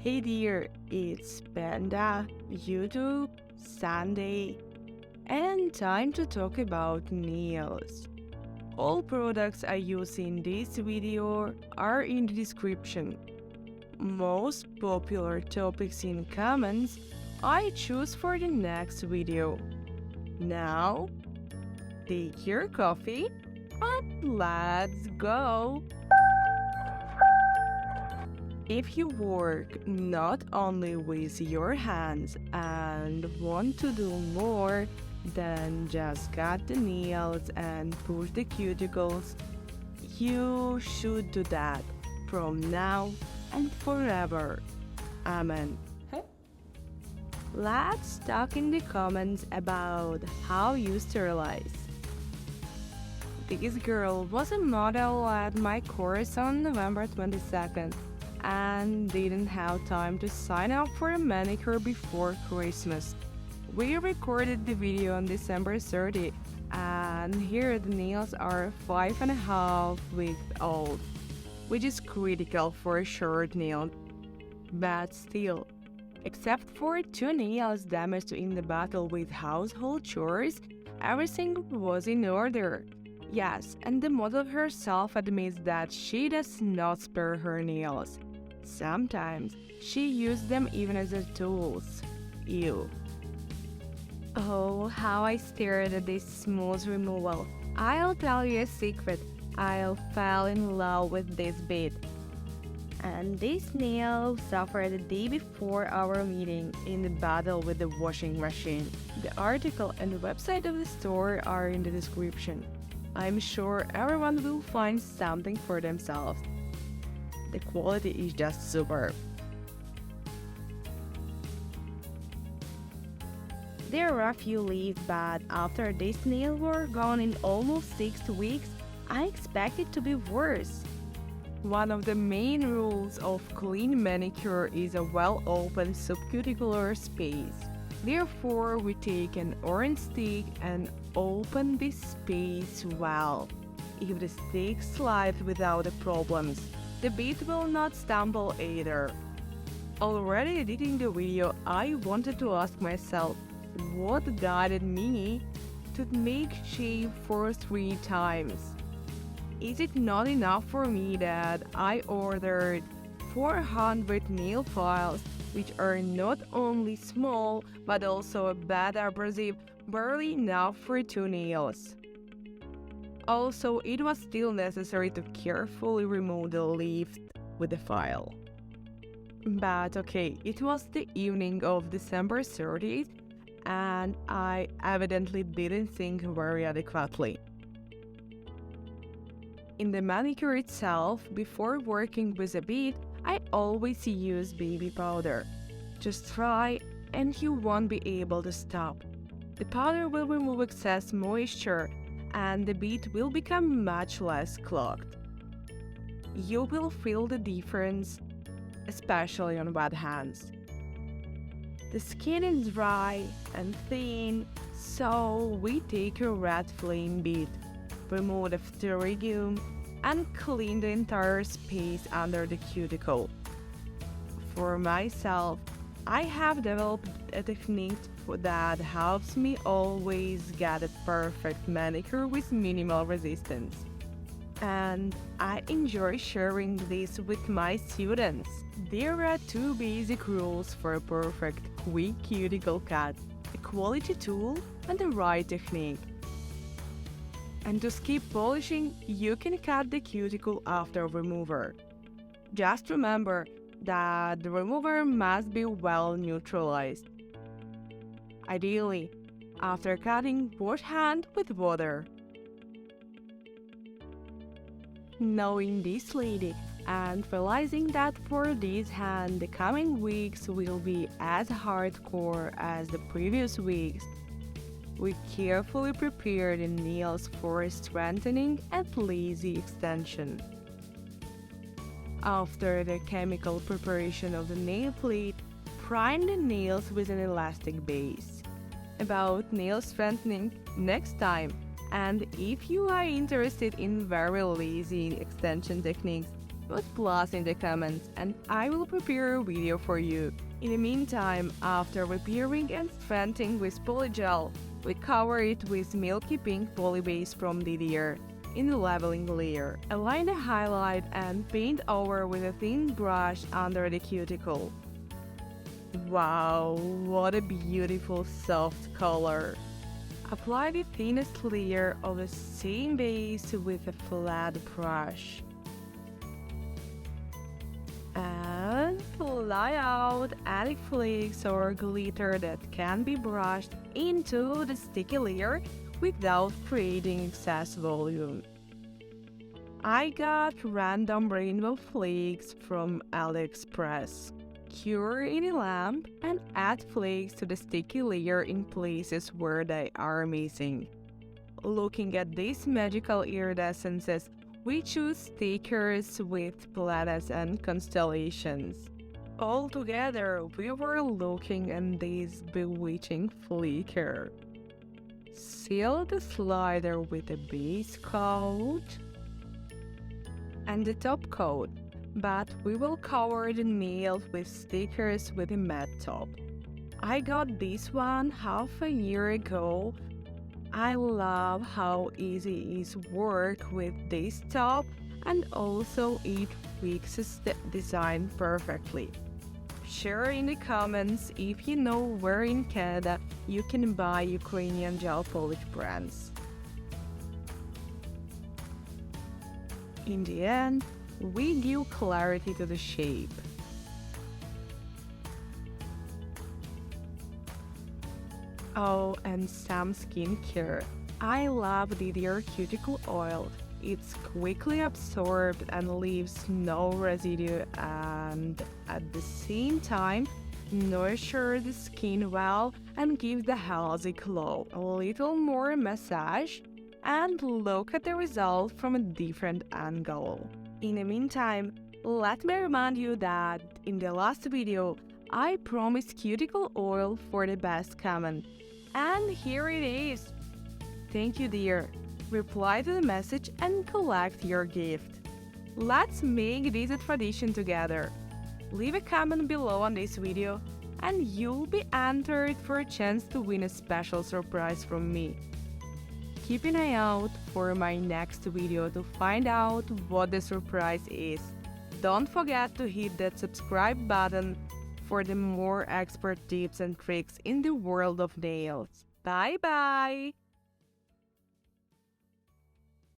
Hey dear, it's Panda, YouTube, Sunday, and time to talk about nails. All products I use in this video are in the description. Most popular topics in comments I choose for the next video. Now, take your coffee and let's go! If you work not only with your hands and want to do more than just cut the nails and push the cuticles, you should do that from now and forever. Amen. Let's talk in the comments about how you sterilize. This girl was a model at my course on November 22nd. And didn't have time to sign up for a manicure before Christmas. We recorded the video on December 30, and here the nails are 5.5 weeks old, which is critical for a short nail. But still, except for 2 nails damaged in the battle with household chores, everything was in order. Yes, and the model herself admits that she does not spare her nails. Sometimes she used them even as tools. Ew. Oh, how I stared at this smooth removal. I'll tell you a secret. I fell in love with this bit. And this nail suffered the day before our meeting in the battle with the washing machine. The article and the website of the store are in the description. I'm sure everyone will find something for themselves. The quality is just superb. There are a few leaves, but after this nail were gone in almost 6 weeks, I expected to be worse. One of the main rules of clean manicure is a well-opened subcuticular space. Therefore, we take an orange stick and open this space well. If the stick slides without problems, the bit will not stumble either. Already editing the video, I wanted to ask myself what guided me to make shape for 3 times. Is it not enough for me that I ordered 400 nail files, which are not only small but also a bad abrasive, barely enough for 2 nails? Also, it was still necessary to carefully remove the leaf with the file. But okay, it was the evening of December 30th, and I evidently didn't think very adequately. In the manicure itself, before working with a bit, I always use baby powder. Just try and you won't be able to stop. The powder will remove excess moisture and the bit will become much less clogged. You will feel the difference, especially on wet hands. The skin is dry and thin, so we take a red flame bit, remove the pterygium, and clean the entire space under the cuticle. For myself, I have developed a technique that helps me always get a perfect manicure with minimal resistance. And I enjoy sharing this with my students. There are 2 basic rules for a perfect quick cuticle cut: a quality tool and the right technique. And to skip polishing, you can cut the cuticle after remover. Just remember that the remover must be well neutralized. Ideally, after cutting, wash hand with water. Knowing this lady and realizing that for this hand the coming weeks will be as hardcore as the previous weeks, we carefully prepare the nails for strengthening and lazy extension. After the chemical preparation of the nail plate, prime the nails with an elastic base. About nail strengthening next time, and if you are interested in very lazy extension techniques, put plus in the comments and I will prepare a video for you. In the meantime, after repairing and strengthening with Polygel, we cover it with Milky Pink Polybase from DIDIER in the leveling layer. Align the highlight and paint over with a thin brush under the cuticle. Wow, what a beautiful soft color! Apply the thinnest layer of the same base with a flat brush. And apply out any flakes or glitter that can be brushed into the sticky layer without creating excess volume. I got random rainbow flakes from AliExpress. Cure in a lamp and add flakes to the sticky layer in places where they are missing. Looking at these magical iridescences, we choose stickers with planets and constellations. All together, we were looking at this bewitching flicker. Seal the slider with a base coat and the top coat, but we will cover the nails with stickers with a matte top. I got this one half a year ago. I love how easy it is work with this top and also it fixes the design perfectly. Share in the comments if you know where in Canada you can buy Ukrainian gel polish brands. In the end, we give clarity to the shape. Oh, and some skincare. I love DIDIER Cuticle Oil. It's quickly absorbed and leaves no residue and at the same time nourishes the skin well and gives the healthy glow. A little more massage and look at the result from a different angle. In the meantime, let me remind you that in the last video, I promised cuticle oil for the best comment. And here it is! Thank you, dear. Reply to the message and collect your gift. Let's make this a tradition together. Leave a comment below on this video and you'll be entered for a chance to win a special surprise from me. Keep an eye out for my next video to find out what the surprise is. Don't forget to hit that subscribe button for the more expert tips and tricks in the world of nails. Bye bye!